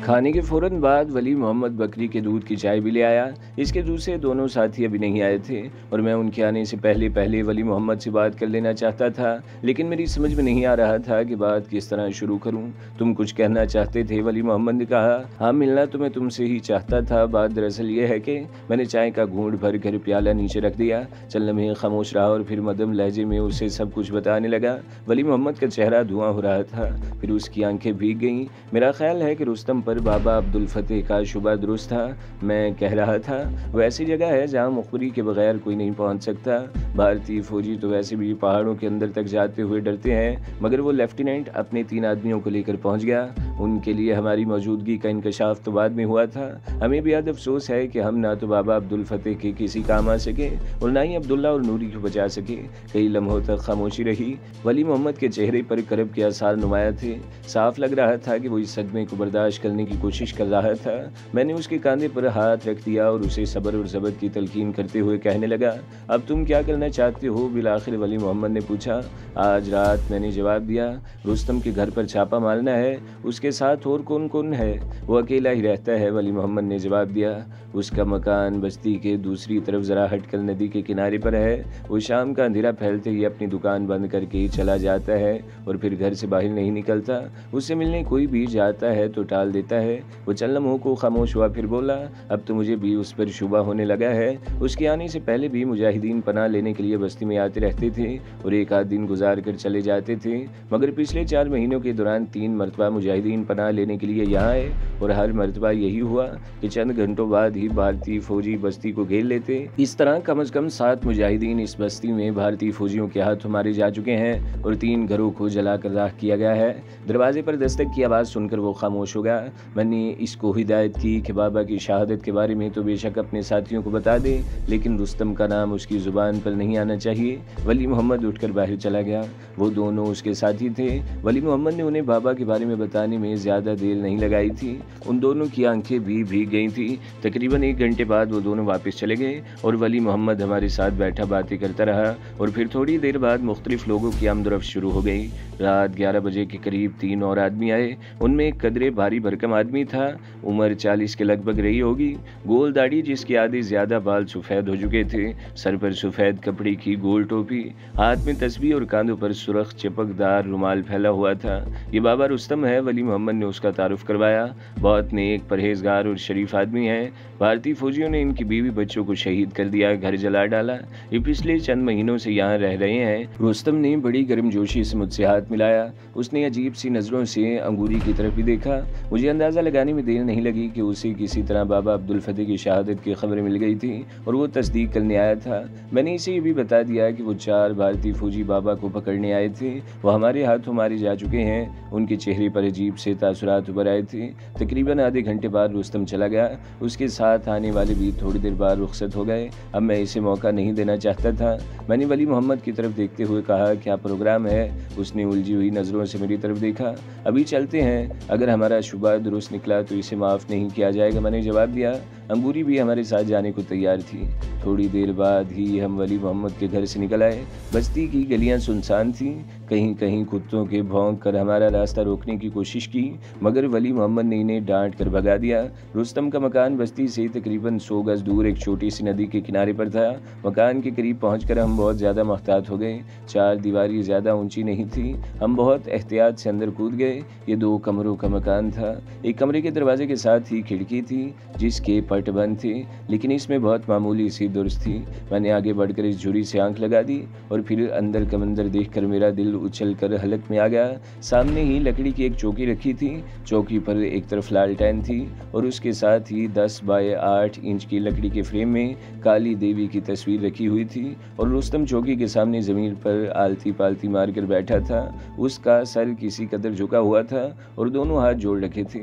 کھانے کے فوراً بعد ولی محمد بکری کے دودھ کی چائے بھی لے آیا۔ اس کے دوسرے دونوں ساتھی ابھی نہیں آئے تھے اور میں ان کے آنے سے پہلے ولی محمد سے بات کر لینا چاہتا تھا، لیکن میری سمجھ میں نہیں آ رہا تھا کہ بات کس طرح شروع کروں۔ تم کچھ کہنا چاہتے تھے؟ ولی محمد نے کہا۔ ہاں، ملنا تو میں تم سے ہی چاہتا تھا۔ بات دراصل یہ ہے کہ میں نے چائے کا گھونٹ بھر کر پیالہ نیچے رکھ دیا، چند لمحے خاموش رہا اور پھر مدھم لہجے میں اسے سب کچھ بتانے لگا۔ ولی محمد کا چہرہ دھواں ہو رہا تھا، پھر اس کی آنکھیں بھیگ گئیں۔ میرا خیال ہے کہ رستم پر بابا عبدالفتح کا شبہ درست تھا۔ میں کہہ رہا تھا، وہ ایسی جگہ ہے جہاں مخبری کے بغیر کوئی نہیں پہنچ سکتا۔ بھارتی فوجی تو ویسے بھی پہاڑوں کے اندر تک جاتے ہوئے ڈرتے ہیں، مگر وہ لیفٹیننٹ اپنے 3 آدمیوں کو لے کر پہنچ گیا۔ ان کے لیے ہماری موجودگی کا انکشاف تو بعد میں ہوا تھا۔ ہمیں بھی ادب افسوس ہے کہ ہم نہ تو بابا عبدالفتح کے کسی کام آ سکے اور نہ ہی عبداللہ اور نوری کو بچا سکے۔ کئی لمحوں تک خاموشی رہی۔ ولی محمد کے چہرے پر کرب کے آثار نمایاں تھے۔ صاف لگ رہا تھا کہ وہ اس صدمے کو برداشت کرنے کی کوشش کر رہا تھا۔ میں نے اس کے کاندھے پر ہاتھ رکھ دیا اور اسے صبر اور ضبط کی تلقین کرتے ہوئے کہنے لگا، اب تم کیا کرنا چاہتے ہو؟ بالآخر ولی محمد نے پوچھا۔ آج رات میں نے جواب دیا، رستم کے گھر پر چھاپا مارنا ہے۔ اس کے ساتھ اور کون ہے؟ وہ اکیلا ہی رہتا ہے، ولی محمد نے جواب دیا۔ اس کا مکان بستی کے دوسری طرف ذرا ہٹ کر ندی کے کنارے پر ہے۔ وہ شام کا اندھیرا پھیلتے ہی اپنی دکان بند کر کے چلا جاتا ہے اور پھر گھر سے باہر نہیں نکلتا۔ اس سے ملنے کوئی بھی جاتا ہے تو ٹال دیتا ہے۔ وہ چند لمحوں کو خاموش ہوا، پھر بولا، اب تو مجھے بھی اس پر شبہ ہونے لگا ہے۔ اس کے آنے سے پہلے بھی مجاہدین پناہ لینے کے لیے بستی میں آتے رہتے تھے اور ایک آدھ دن گزار کر چلے جاتے تھے، مگر پچھلے 4 مہینوں کے دوران 3 مرتبہ مجاہدین پناہ لینے کے لیے یہاں آئے اور ہر مرتبہ یہی ہوا کہ چند گھنٹوں بعد ہی بھارتی فوجی بستی کو گھیر لیتے۔ اس طرح کم از کم 7 مجاہدین اس بستی میں بھارتی فوجیوں کے ہاتھوں مارے جا چکے ہیں اور 3 گھروں کو جلا کر راکھ کیا گیا ہے۔ دروازے پر دستک کی آواز سن کر وہ خاموش ہو گیا۔ میں نے اس کو ہدایت کی کہ بابا کی شہادت کے بارے میں تو بے شک اپنے ساتھیوں کو بتا دے، لیکن رستم کا نام اس کی زبان پر نہیں آنا چاہیے۔ ولی محمد اٹھ کر باہر چلا گیا۔ وہ دونوں اس کے ساتھی تھے۔ ولی محمد نے انہیں بابا کے بارے میں بتانے میں زیادہ دیر نہیں لگائی تھی۔ ان دونوں کی آنکھیں بھی بھیگ گئی تھیں۔ تقریباً 1 گھنٹے بعد وہ دونوں واپس چلے گئے اور ولی محمد ہمارے ساتھ بیٹھا باتیں کرتا رہا اور پھر تھوڑی دیر بعد مختلف لوگوں کی آمد و رفت شروع ہو گئی۔ رات 11 بجے کے قریب 3 اور آدمی آئے۔ ان میں ایک قدرے بھاری بھرکم آدمی تھا، عمر 40 کے لگ بھگ رہی ہوگی، گول داڑھی جس کے آدھے زیادہ بال سفید ہو چکے تھے، سر پر سفید کپڑے کی گول ٹوپی، ہاتھ میں تسبیح اور کاندھوں پر سرخ چپکدار رومال پھیلا ہوا تھا۔ یہ بابا رستم ہے، ولی محمد نے اس کا تعارف کروایا۔ بہت نیک، پرہیزگار اور شریف آدمی ہے۔ بھارتی فوجیوں نے ان کی بیوی بچوں کو شہید کر دیا، گھر جلا ڈالا۔ یہ پچھلے چند مہینوں سے یہاں رہ رہے ہیں۔ رستم نے بڑی گرم جوشی سے مجھ سے ہاتھ ملایا۔ اس نے عجیب سی نظروں سے انگوری کی طرف بھی دیکھا۔ مجھے اندازہ لگانے میں دیر نہیں لگی کہ اسے کسی طرح بابا عبدالفتح کی شہادت کی خبریں مل گئی تھی اور وہ تصدیق کرنے آیا تھا۔ میں نے اسے یہ بھی بتا دیا کہ وہ 4 بھارتی فوجی بابا کو پکڑنے آئے تھے، وہ ہمارے ہاتھوں مارے جا چکے ہیں۔ ان کے چہرے پر عجیب سے تاثرات ابھر آئے تھے۔ تقریباً آدھے گھنٹے بعد رستم چلا گیا۔ اس کے ساتھ آنے والے بھی تھوڑی دیر بعد رخصت ہو گئے۔ اب میں اسے موقع نہیں دینا چاہتا تھا۔ میں نے ولی محمد کی طرف دیکھتے ہوئے کہا، کیا پروگرام ہے؟ اس نے الجھی ہوئی نظروں سے میری طرف دیکھا۔ ابھی چلتے ہیں، اگر ہمارا شبہ درست نکلا تو اسے معاف نہیں کیا جائے گا، میں نے جواب دیا۔ انگوری بھی ہمارے ساتھ جانے کو تیار تھی۔ تھوڑی دیر بعد ہی ہم ولی محمد کے گھر سے نکل آئے۔ بستی کی گلیاں سنسان تھیں، کہیں کہیں کتوں کے بھونک کر ہمارا راستہ روکنے کی کوشش کی، مگر ولی محمد نے انہیں ڈانٹ کر بھگا دیا۔ رستم کا مکان بستی سے تقریباً 100 گز دور ایک چھوٹی سی ندی کے کنارے پر تھا۔ مکان کے قریب پہنچ کر ہم بہت زیادہ محتاط ہو گئے۔ 4 دیواری زیادہ اونچی نہیں تھی۔ ہم بہت احتیاط سے اندر کود گئے۔ یہ 2 کمروں کا مکان تھا۔ ایک کمرے کے دروازے کے ساتھ ہی کھڑکی تھی جس کے پٹ بند تھے، لیکن اس میں بہت معمولی سی درز تھی۔ میں نے آگے بڑھ کر اس جھری سے آنکھ لگا دی اور پھر اندر کا منظر دیکھ کر میرا دل اچھل کر حلق میں آ گیا۔ سامنے ہی لکڑی کی ایک چوکی رکھی تھی۔ چوکی پر ایک طرف لالٹین تھی اور اس کے ساتھ ہی 10 بائی 8 انچ کی لکڑی کے فریم میں کالی دیوی کی تصویر رکھی ہوئی تھی اور رستم چوکی کے سامنے زمین پر آلتی پالتی مار کر بیٹھا تھا۔ اس کا سر کسی قدر جھکا ہوا تھا اور دونوں ہاتھ جوڑ رکھے تھے۔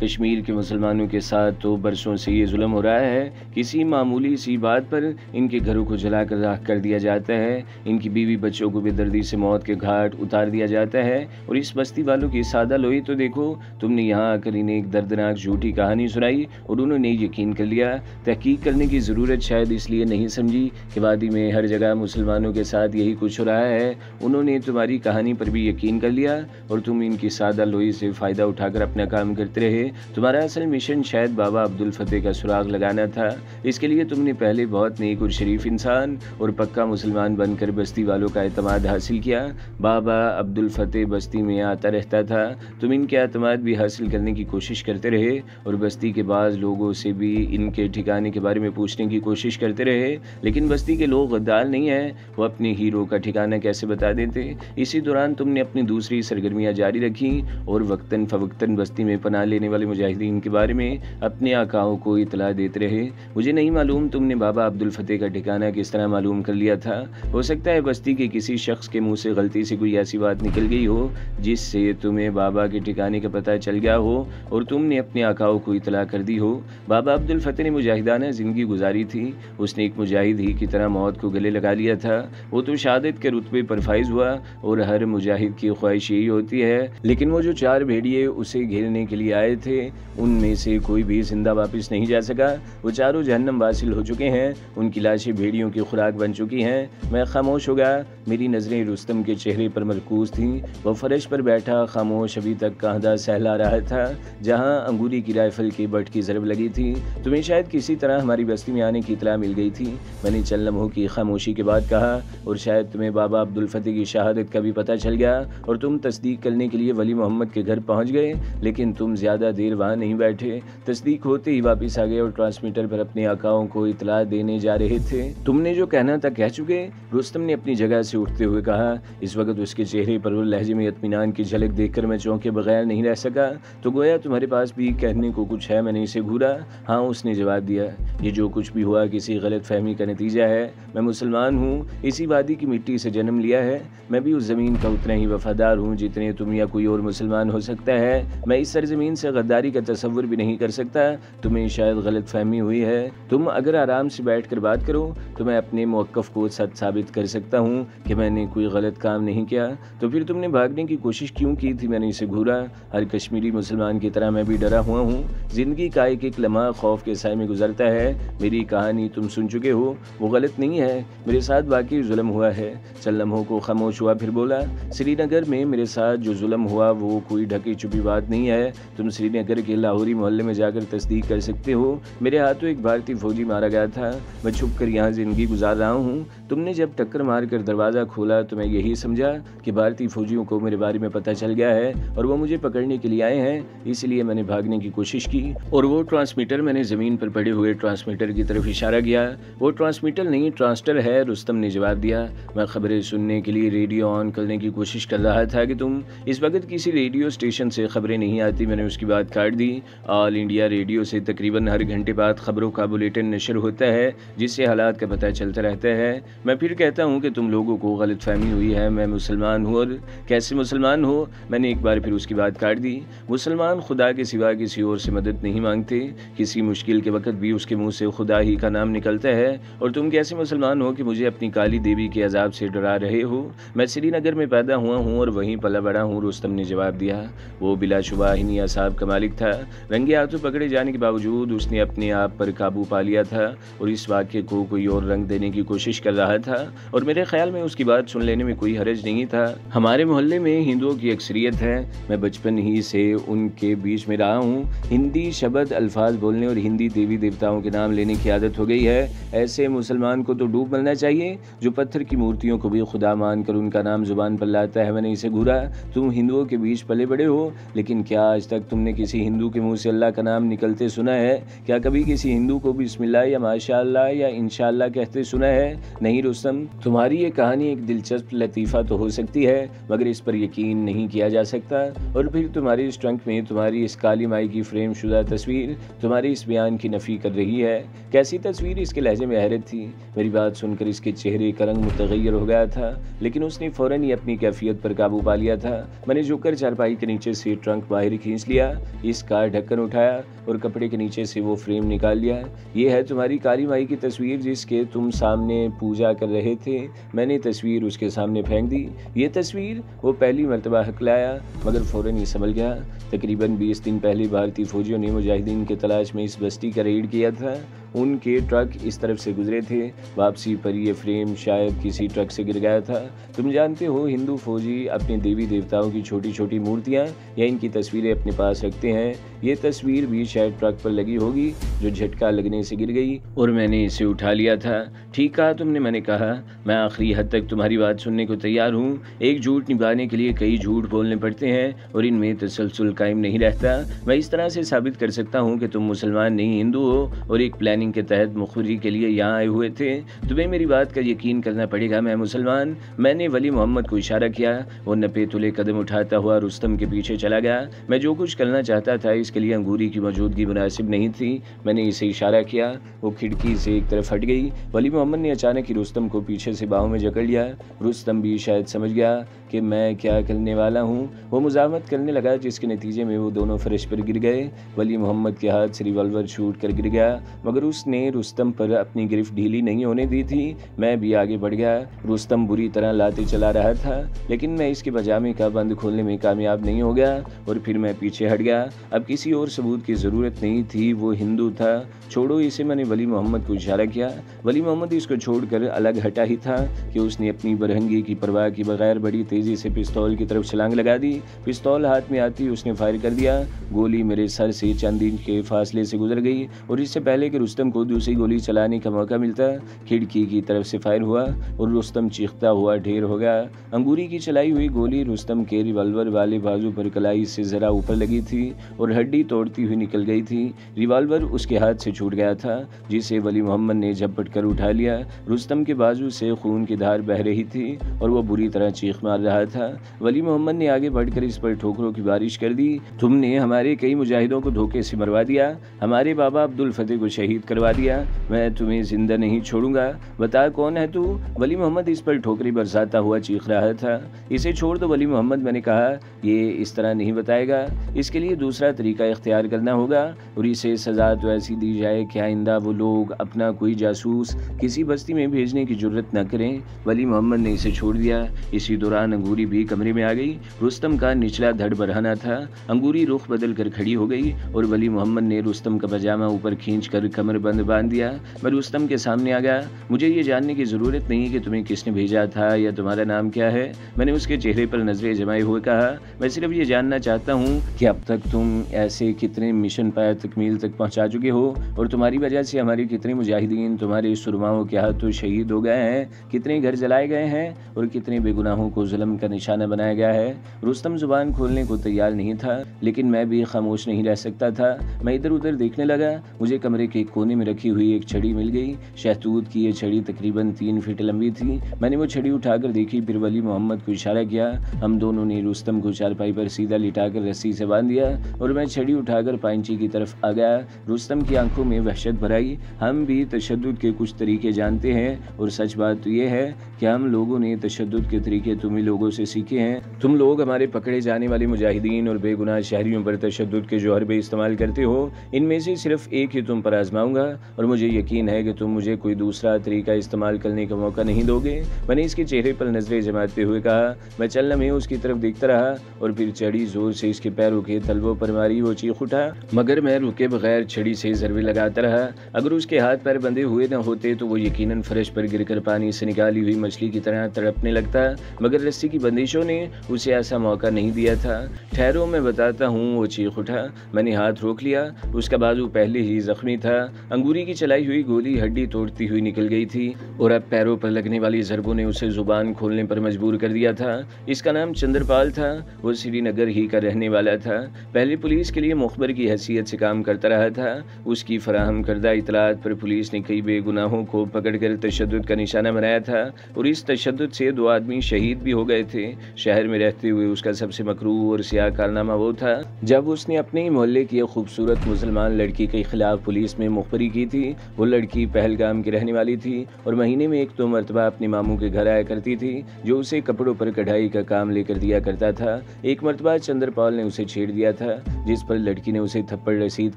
کشمیر کے مسلمانوں کے ساتھ تو برسوں سے یہ ظلم ہو رہا ہے، کسی معمولی سی بات پر ان کے گھروں کو جلا کر راکھ کر دیا جاتا ہے، ان کی بیوی بچوں کو بے دردی سے موت کے گھاٹ اتار دیا جاتا ہے، اور اس بستی والوں کی سادہ لوئی تو دیکھو، تم نے یہاں آ کر انہیں ایک دردناک جھوٹی کہانی سنائی اور انہوں نے یقین کر لیا۔ تحقیق کرنے کی ضرورت شاید اس لیے نہیں سمجھی کہ وادی میں ہر جگہ مسلمانوں کے ساتھ یہی کچھ ہو رہا ہے، انہوں نے تمہاری کہانی پر بھی یقین کر لیا اور تم ان کی سادہ لوئی سے فائدہ اٹھا کر اپنا کام کرتے رہے۔ تمہارا اصل مشن شاید بابا عبدالفتح کا سراغ لگانا تھا، اس کے لیے تم نے پہلے بہت نیک اور شریف انسان اور پکا مسلمان بن کر بستی والوں کا اعتماد حاصل کیا۔ بابا عبدالفتح بستی میں آتا رہتا تھا، تم ان کے اعتماد بھی حاصل کرنے کی کوشش کرتے رہے اور بستی کے بعض لوگوں سے بھی ان کے ٹھکانے کے بارے میں پوچھنے کی کوشش کرتے رہے، لیکن بستی کے لوگ غدار نہیں ہیں، وہ اپنے ہیرو کا ٹھکانہ کیسے بتا دیتے۔ اسی دوران تم نے اپنی دوسری سرگرمیاں جاری رکھی اور وقتاً فوقتاً بستی میں پناہ لینے والے مجاہدین کے بارے میں اپنے آقاؤں کو اطلاع دیتے رہے۔ مجھے نہیں معلوم تم نے بابا عبدالفتح کا ٹھکانہ کس طرح معلوم کر لیا تھا، ہو سکتا ہے بستی کے کسی شخص کے منہ سے غلطی سے کوئی ایسی بات نکل گئی ہو جس سے تمہیں بابا کے ٹھکانے کا پتہ چل گیا ہو اور تم نے اپنے آقاؤں کو اطلاع کر دی ہو۔ بابا عبدالفتح نے مجاہدانہ زندگی گزاری تھی، اس نے ایک مجاہد ہی کی طرح موت کو گلے لگا لیا تھا، وہ تو شہادت کے رتبے پر فائز ہوا اور ہر مجاہد کی خواہش یہی ہوتی ہے، لیکن وہ جو 4 بھیڑیے اسے گھیرنے کے لیے آئے تھے ان میں سے کوئی بھی زندہ واپس نہیں جا سکا، وہ چاروں جہنم واصل ہو چکے ہیں، ان کی لاشیں بھیڑیوں کی خوراک بن چکی ہیں۔ میں خاموش ہو گیا، میری نظریں رستم کے چہرے پر مرکوز تھیں، وہ فرش پر بیٹھا خاموش ابھی تک کاندھا سہلا رہا تھا جہاں انگوری کی رائفل کی بٹ کی ضرب لگی تھی۔ تمہیں شاید کسی طرح ہماری بستی میں آنے کی اطلاع مل گئی تھی، میں نے چند لمحوں کی خاموشی کے بعد کہا، اور شاید تمہیں بابا عبدالفتح کی شہادت کا بھی پتہ چل گیا اور تم تصدیق کرنے کے لیے ولی محمد کے گھر پہنچ گئے، لیکن تم زیادہ دیر وہاں نہیں بیٹھے، تصدیق ہوتے ہی واپس آ گئے اور ٹرانسمیٹر پر اپنے آقاؤں کو اطلاع دینے جا رہے تھے۔ تم نے جو کہنا تھا کہہ چکے، رستم نے اپنی جگہ سے اٹھتے ہوئے کہا۔ اس وقت اس کے چہرے پر اور لہجے میں اطمینان کی جھلک دیکھ کر میں چونکے بغیر نہیں رہ سکا۔ تو گویا تمہارے پاس بھی کہنے کو کچھ ہے؟ میں نے اسے گھورا۔ ہاں، اس نے جواب دیا، یہ جو کچھ بھی ہوا کسی غلط فہمی کا نتیجہ ہے، میں مسلمان ہوں، اسی وادی کی مٹی سے جنم لیا ہے، میں بھی اس زمین کا اتنا ہی وفادار ہوں جتنے تم یا کوئی اور مسلمان ہو سکتا ہے، میں اس سرزمین سے غداری کا تصور بھی نہیں کر سکتا، تمہیں شاید غلط فہمی ہوئی ہے، تم اگر آرام سے بیٹھ کر بات کرو تو میں اپنے موقف کو سچ ثابت کر سکتا ہوں کہ میں نے کوئی غلط کام نہیں کیا۔ تو پھر تم نے بھاگنے کی کوشش کیوں کی تھی؟ میں نے اسے گھورا۔ ہر کشمیری مسلمان کی طرح میں بھی ڈرا ہوا ہوں، زندگی کا ایک ایک لمحہ خوف کے سائے میں گزرتا ہے، میری کہانی تم سن چکے ہو، وہ غلط نہیں ہے، میرے ساتھ واقعی ظلم ہوا ہے۔ چند لمحوں کو خاموش ہوا، پھر بولا، سری نگر میں میرے ساتھ جو ظلم ہوا وہ کوئی ڈھکی چھپی بات نہیں ہے، تم سری نگر کے لاہوری محلے میں جا کر تصدیق کر سکتے ہو، میرے ہاتھوں ایک بھارتی فوجی مارا گیا تھا، میں چھپ کر یہاں زندگی گزار رہا ہوں، تم نے جب ٹکر مار کر دروازہ کھولا تو میں یہی سمجھا کہ بھارتی فوجیوں کو میرے بارے میں پتہ چل گیا ہے اور وہ مجھے پکڑنے کے لیے آئے ہیں، اس لیے میں نے بھاگنے کی کوشش کی اور وہ ٹرانسمیٹر، میں نے زمین پر پڑے ہوئے ٹرانسمیٹر کی طرف اشارہ کیا، وہ ٹرانسمیٹر نہیں ٹرانسٹر ہے، رستم نے جواب دیا، میں خبریں سننے کے لیے ریڈیو آن کرنے کی کوشش کر رہا تھا کہ تم اس وقت کسی ریڈیو اسٹیشن سے خبریں نہیں آتی، میں نے اس کی بات کاٹ دی، آل انڈیا ریڈیو سے تقریباً ہر گھنٹے بعد خبروں کا بلیٹن نشر ہوتا ہے جس سے حالات کا پتہ چلتا رہتا ہے، میں پھر کہتا ہوں کہ تم لوگوں کو غلط فہمی ہوئی ہے، میں مسلمان ہوں، اور کیسے مسلمان ہو؟ میں نے ایک بار پھر اس کی بات کاٹ دی، مسلمان خدا کے سوا کسی اور سے مدد نہیں مانگتے، کسی مشکل کے وقت بھی اس کے منہ سے خدا ہی کا نام نکلتا ہے، اور تم کیسے مسلمان ہو کہ مجھے اپنی کالی دیوی کے عذاب سے ڈرا رہے ہو؟ میں سری نگر میں پیدا ہوا ہوں اور وہیں پلا بڑا ہوں، رستم نے جواب دیا۔ وہ بلا شبہ ہی اعصاب کا مالک تھا، رنگے ہاتھوں پکڑے جانے کے باوجود اس نے اپنے آپ پر قابو پا لیا تھا اور اس واقعے کو کوئی اور رنگ دینے کی کوشش کر رہا تھا، اور میرے خیال میں اس کی بات سن لینے میں کوئی حرج نہیں تھا۔ ہمارے محلے میں ہندوؤں کی اکثریت ہے، میں بچپن ہی سے ان کے بیچ میں رہا ہوں، ہندی شبد الفاظ بولنے اور ہندی دیوی دیوتاؤں کے نام لینے کی عادت ہو گئی ہے، ایسے مسلمان کو تو ڈوب مرنا چاہیے جو پتھر کی مورتیوں کو بھی خدا مان کر ان کا نام زبان پر لاتا ہے۔ میں نے اسے گھورا، تم ہندوؤں کے بیچ پلے بڑے ہو، لیکن کیا آج تک تم نے کسی ہندو کے منہ سے اللہ کا نام نکلتے سنا ہے؟ کیا کبھی کسی ہندو کو بسم اللہ یا ماشاء اللہ یا انشاءاللہ کہتے سنا ہے؟ نہیں رستم، تمہاری یہ کہانی ایک دلچسپ لطیفہ تو ہو سکتی ہے مگر اس پر یقین نہیں کیا جا سکتا، اور پھر تمہاری اس ٹرنک میں تمہاری اس کالی مائی کی فریم شدہ تصویر تمہاری اس بیان کی نفی کر رہی ہے۔ کیسی تصویر؟ اس کے لہجے میں حیرت تھی، میری بات سن کر اس کے چہرے کا رنگ متغیر ہو گیا تھا، لیکن اس نے فوراً ہی اپنی کیفیت پر قابو پا لیا تھا۔ میں نے جھک کر چارپائی کے نیچے سے ٹرنک باہر کھینچ لیا گیا، اس کا ڈھکن اٹھایا اور کپڑے کے نیچے سے وہ فریم نکال لیا۔ یہ ہے تمہاری کالی مائی کی تصویر جس کے تم سامنے پوجا کر رہے تھے۔ میں نے تصویر اس کے سامنے پھینک دی۔ یہ تصویر؟ وہ پہلی مرتبہ ہکلایا مگر فوراً ہی سنبھل گیا۔ تقریباً 20 دن پہلے بھارتی فوجیوں نے مجاہدین کی تلاش میں اس بستی کا ریڈ کیا تھا۔ ان کے ٹرک اس طرف سے گزرے تھے۔ واپسی پر یہ فریم شاید کسی ٹرک سے گر گیا تھا۔ تم جانتے ہو ہندو فوجی اپنے دیوی دیوتاؤں کی چھوٹی چھوٹی مورتیاں یا ان کی تصویریں اپنے پاس رکھتے ہیں۔ یہ تصویر بھی شاید ٹرک پر لگی ہوگی جو جھٹکا لگنے سے گر گئی اور میں نے اسے اٹھا لیا تھا۔ ٹھیک کہا تم نے، میں نے کہا۔ میں آخری حد تک تمہاری بات سننے کو تیار ہوں۔ ایک جھوٹ نبھانے کے لیے کئی جھوٹ بولنے پڑتے ہیں اور ان میں تسلسل قائم نہیں رہتا۔ میں اس طرح سے ثابت کر سکتا ہوں کہ تم مسلمان نہیں ہندو ہو اور ایک پلاننگ کے تحت مخبری کے لیے یہاں آئے ہوئے تھے۔ تمہیں میری بات کا یقین کرنا پڑے گا، میں مسلمان۔ میں نے ولی محمد کو اشارہ کیا۔ وہ نپے تلے قدم اٹھاتا ہوا رستم کے پیچھے چلا گیا۔ میں جو کچھ کرنا چاہتا تھا اس کے لیے انگوری کی موجودگی مناسب نہیں تھی۔ میں نے اسے اشارہ کیا۔ وہ کھڑکی سے ایک طرف ہٹ گئی۔ ولی محمد نے اچانک ہی رستم کو پیچھے سے باہوں میں جکڑ لیا۔ رستم بھی شاید سمجھ گیا کہ میں کیا کرنے والا ہوں۔ وہ مزاحمت کرنے لگا جس کے نتیجے میں وہ دونوں فرش پر گر گئے۔ ولی محمد کے ہاتھ سے ریوالور چھوٹ کر گر گیا مگر اس نے رستم پر اپنی گرفت ڈھیلی نہیں ہونے دی تھی۔ میں بھی آگے بڑھ گیا۔ رستم بری طرح لاتے چلا رہا تھا لیکن میں اس کے پاجامے کا بند کھولنے میں کامیاب نہیں ہو گیا اور پھر میں پیچھے ہٹ گیا۔ اب کسی اور ثبوت کی ضرورت نہیں تھی، وہ ہندو تھا۔ چھوڑو اسے، میں نے ولی محمد کو اشارہ کیا۔ ولی محمد اس کو چھوڑ کر الگ ہٹا ہی تھا کہ اس نے اپنی برہنگی کی پرواہ کی بغیر بڑی تیزی سے پستول کی طرف چھلانگ لگا دی۔ پستول ہاتھ میں آتی اس نے فائر کر دیا۔ گولی میرے سر سے چند انچ کے فاصلے سے گزر گئی اور اس سے پہلے کہ رستم کو دوسری گولی چلانے کا موقع ملتا کھڑکی کی طرف سے فائر ہوا اور رستم چیختا ہوا ڈھیر ہو گیا۔ انگوری کی چلائی ہوئی گولی رستم کے ریوالور والے بازو پر کلائی سے ذرا اوپر لگی تھی اور ہڈی توڑتی ہوئی نکل گئی تھی۔ ریوالور اس کے ہاتھ سے چھوٹ گیا تھا جسے ولی محمد نے جھپٹ کر اٹھا لیا۔ رستم کے بازو سے خون کی دھار بہہ رہی تھی اور وہ بری طرح چیخ مار رہا تھا۔ ولی محمد نے آگے بڑھ کر اس پر ٹھوکروں کی بارش کر دی۔ تم نے ہمارے کئی مجاہدوں کو دھوکے سے مروا دیا، ہمارے بابا عبد الفتح کو شہید کروا دیا، میں تمہیں زندہ نہیں چھوڑوں گا، بتا کون ہے تو؟ ولی محمد اس پر ٹھوکری برساتا ہوا چیخ رہا تھا۔ اسے چھوڑ دو ولی محمد، میں نے کہا، یہ اس طرح نہیں بتائے گا، اس کے لیے دوسرا طریقہ اختیار کرنا ہوگا اور اسے سزا تو ایسی دی جائے کہ آئندہ وہ لوگ اپنا کوئی جاسوس کسی بستی میں بھیجنے کی جرت نہ کریں۔ ولی محمد نے اسے چھوڑ دیا۔ اسی دوران انگوری بھی کمرے میں آ گئی۔ رستم کا نچلا دھڑ برہنہ تھا۔ انگوری رخ بدل کر کھڑی ہو گئی اور ولی محمد نے رستم کا پاجامہ اوپر کھینچ کر کمر بند باندھ دیا۔ میں رستم کے سامنے آ گیا۔ مجھے یہ جاننے کی ضرورت نہیں کہ تمہیں کس نے بھیجا تھا یا تمہارا نام کیا ہے، میں نے اس کے چہرے پر نظریں جمائے ہوئے کہا۔ میں صرف یہ جاننا چاہتا ہوں کہ اب تک تم ایسے کتنے مشن پائے تکمیل تک پہنچا چکے ہو اور تمہاری وجہ سے ہمارے کتنے مجاہدین تمہارے سرماؤں کے ہاتھوں شہید ہو گئے ہیں، کتنے گھر جلائے گئے ہیں اور کتنے بے گناہوں کو ظلم کا نشانہ بنایا گیا ہے۔ رستم زبان کھولنے کو تیار نہیں تھا لیکن میں بھی خاموش نہیں رہ سکتا تھا۔ میں ادھر ادھر دیکھنے لگا۔ مجھے کمرے کے کونے میں رکھی ہوئی ایک چھڑی مل گئی۔ شہتوت کی یہ چھڑی تقریباً 3 فٹ لمبی تھی۔ میں نے وہ چھڑی اٹھا کر دیکھی، پھر ولی محمد کو اشارہ کیا۔ ہم دونوں نے رستم کو چارپائی پر سیدھا لٹا کر رسی سے باندھ دیا اور میں چھڑی اٹھا کر پائنچی کی طرف آ گیا۔ رستم کی آنکھوں میں وحشت بھر آئی۔ ہم بھی تشدد کے کچھ طریقے جانتے ہیں اور سچ بات تو یہ ہے کہ ہم لوگوں نے تشدد کے طریقے تمہیں لوگوں سے سیکھے ہیں۔ تم لوگ ہمارے پکڑے جانے والے مجاہدین اور بے گناہ شہریوں پر تشدد کے جو حربے استعمال کرتے ہو، ان میں سے صرف ایک ہی تم پر آزماؤں گا اور مجھے یقین ہے کہ تم مجھے کوئی دوسرا طریقہ استعمال کرنے کا موقع نہیں دو گے۔ میں نے اس کے چہرے پر نظریں جماتے ہوئے کہا۔ میں چند لمحے اس کی طرف دیکھتا رہا اور پھر چھڑی زور سے اس کے پیروں کے تلووں پر ماری۔ وہ چیخ اٹھا مگر میں رکے بغیر چھڑی سے ضربے لگاتا رہا۔ اگر اس کے ہاتھ پیر بندھے ہوئے نہ ہوتے تو وہ یقیناً فرش پر گر کر پانی سے نکالی ہوئی مچھلی کی طرح تڑپنے لگتا، مگر رسی کی بندشوں نے اسے ایسا موقع نہیں دیا تھا۔ ٹھہرو میں بتاتا ہوں، وہ چیخ اٹھا۔ میں نے ہاتھ روک لیا۔ اس کا بازو پہلے ہی زخمی تھا۔ انگوری کی چلائی ہوئی گولی ہڈی توڑتی ہوئی نکل گئی تھی اور اب پیروں پر لگنے والی ضربوں نے اسے زبان کھولنے پر مجبور کر دیا تھا۔ اس کا نام چندر پال تھا۔ وہ سری نگر ہی کا رہنے والا تھا۔ پہلے پولیس کے لیے مخبر کی حیثیت سے کام کرتا رہا تھا۔ اس کی فراہم کردہ اطلاعات پر پولیس نے کئی بے گناہوں کو پکڑ کر تشدد کا نشانہ بنایا تھا اور اس تشدد سے 2 آدمی شہید بھی ہو گئے تھے۔ شہر میں رہتے ہوئے اس کا سب سے مکروہ اور سیاہ کارنامہ وہ تھا جب اس نے اپنے ہی محلے کی ایک خوبصورت مسلمان لڑکی کے خلاف پولیس میں مخبری کی تھی۔ وہ لڑکی پہلگام کی رہنے والی تھی اور مہینے میں 1-2 مرتبہ اپنے ماموں کے گھر آیا کرتی تھی جو اسے کپڑوں پر کڑھائی کا کام لے کر دیا کرتا تھا۔ ایک مرتبہ چندر پال نے اسے چھیڑ چھیڑ دیا تھا، جس پر لڑکی نے اسے تھپڑ رسید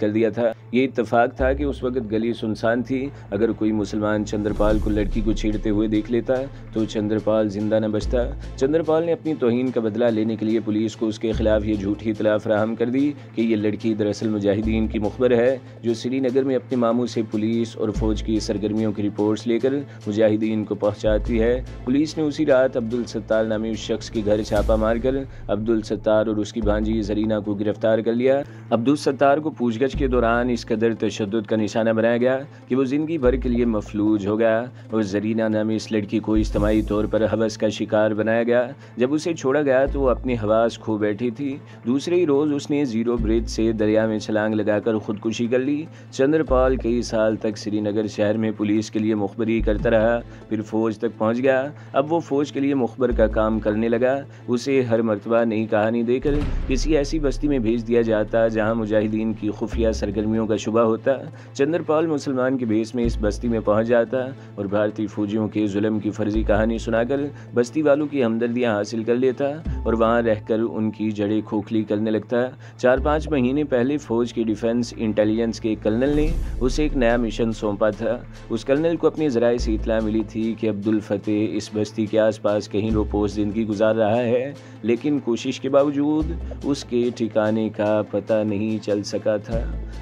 کر دیا تھا۔ یہ اتفاق تھا کہ اس وقت گلی سنسان تھی۔ اگر کوئی مسلمان چندرپال کو لڑکی کو چھیڑتے ہوئے دیکھ لیتا تو چندرپال زندہ نہ بچتا۔ چندرپال نے اپنی توہین کا بدلہ لینے کے لیے پولیس کو اس کے خلاف یہ جھوٹی اطلاع فراہم کر دی کہ یہ لڑکی دراصل مجاہدین کی مخبر ہے، جو سری نگر میں اپنے ماموں سے پولیس اور فوج کی سرگرمیوں کی رپورٹس لے کر مجاہدین کو پہنچاتی ہے۔ پولیس نے اسی رات عبدالستار نامی اس شخص کے گھر چھاپہ مار کر عبدالستار اور اس کی بھانجی زرینہ کو گرفتار کر لیا۔ عبدالستار کو پوچھ گچھ کے دوران اس قدر تشدد کا نشانہ بنایا گیا کہ وہ زندگی بھر کے لیے مفلوج ہو گیا، اور زرینہ نامی اس لڑکی کو اجتماعی طور پر ہوس کا شکار بنایا گیا۔ جب اسے چھوڑا گیا تو وہ اپنی حواس کھو بیٹھی تھی۔ دوسرے ہی روز اس نے زیرو برج سے دریا میں چھلانگ لگا کر خودکشی کر لی۔ چندرپال کئی سال تک سری نگر شہر میں پولیس کے لیے مخبری کرتا رہا، پھر فوج تک پہنچ گیا۔ اب وہ فوج کے لیے مخبر کا کام کرنے لگا۔ اسے ہر مرتبہ نئی کہانی دے کر کسی ایسی بستی میں بھیج دیا جاتا جہاں مجاہدین کی خفیہ سرگرمیوں کا شبہ ہوتا۔ چندرپال مسلمان کے بیس میں اس بستی میں پہنچ جاتا اور بھارتی فوجیوں کے ظلم کی فرضی کہانی سنا کر بستی والوں کی ہمدردیاں حاصل کر لیتا اور وہاں رہ کر ان کی جڑیں کھوکھلی کرنے لگتا۔ 4-5 مہینے پہلے فوج کی ڈیفنس انٹیلیجنس کے کرنل نے اسے ایک نیا مشن سونپا تھا۔ اس کرنل کو اپنے ذرائع سے اطلاع ملی تھی کہ عبدالفتح اس بستی کے آس پاس کہیں روپوش زندگی گزار رہا ہے، لیکن کوشش کے باوجود اس کے ٹھکانے کا پتہ نہیں چل سکا تھا۔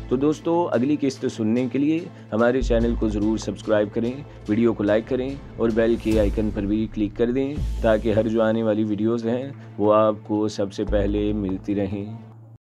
تو دوستو، اگلی قسط سننے کے لیے ہمارے چینل کو ضرور سبسکرائب کریں، ویڈیو کو لائک کریں اور بیل کے آئیکن پر بھی کلک کر دیں تاکہ ہر جو آنے والی ویڈیوز ہیں وہ آپ کو سب سے پہلے ملتی رہیں۔